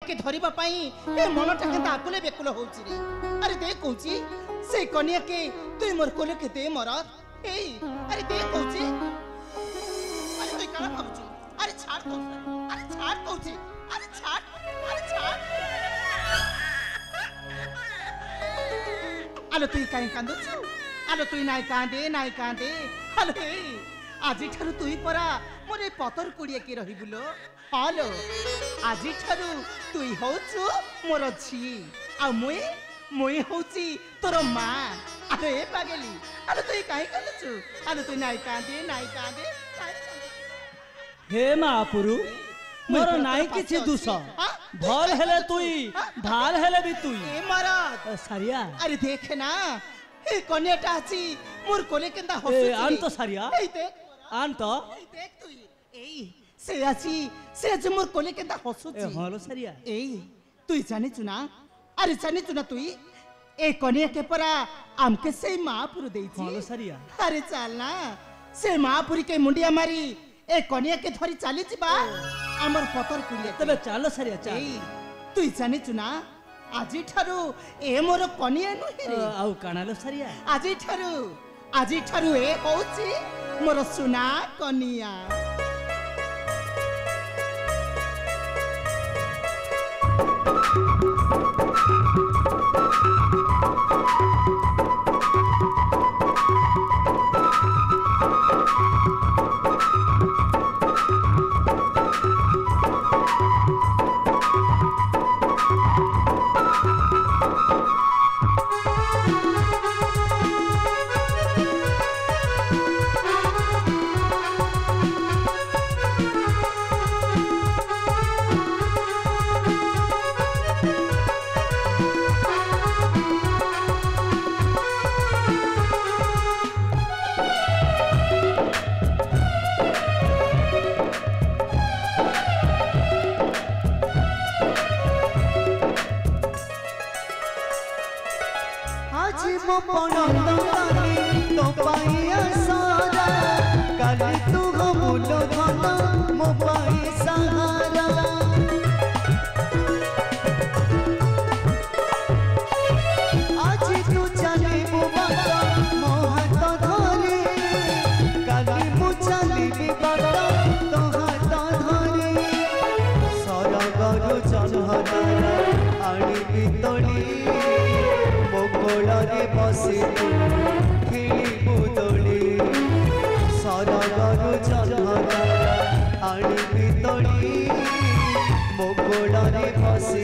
के धरिबा पई ए मनटा केता आकुले बेकुल होउची रे। अरे देख कहूची से कन्या के तुई मोर कोले के दे मरद ए अरे देख कहूची अरे तुई काना भाबुची अरे छाड़ तो अरे छाड़ कहूची अरे छाड़ आलो तुई काई कांदुछु आलो तुई नाई कांदे आलो ए आजी ठारू तुई परा मोरे पतर कुड़िए के रही बुलो हालो आजी ठारू तुई होचु मोर छी आ मुई होची तोर मां अरे पागली आलो तुई काई कांदुछु आलो तुई नाई कांदे हे महापुरु मोर नाई किछि दुस भल हेले तुई भाल हेले भी तुई ए मरद सारिया अरे देख ना ए कन्याटा आछि मोर कोले केंदा हसुची ए आन तो सारिया ए देख आन तो देख तुई ए से आछि से जे मोर कोले केंदा हसुची ए हलो सारिया ए तुई जानि चुना अरे जानि चुना तुई ए कन्या के परा आमके से महापुरु देछि हलो सारिया अरे चल ना से महापुरी के मुंडिया मारी ए कन्या के धरी चाली जिबा हमर पतर कुलिया तबे चलो सारिया चल ए तुई जानि चुना आजी ठारू ए मोर कन्या नुहे रे आउ कानालो सारिया आजी ठारू ए कहूची मोर सुना कन्या मोगोड़े बसी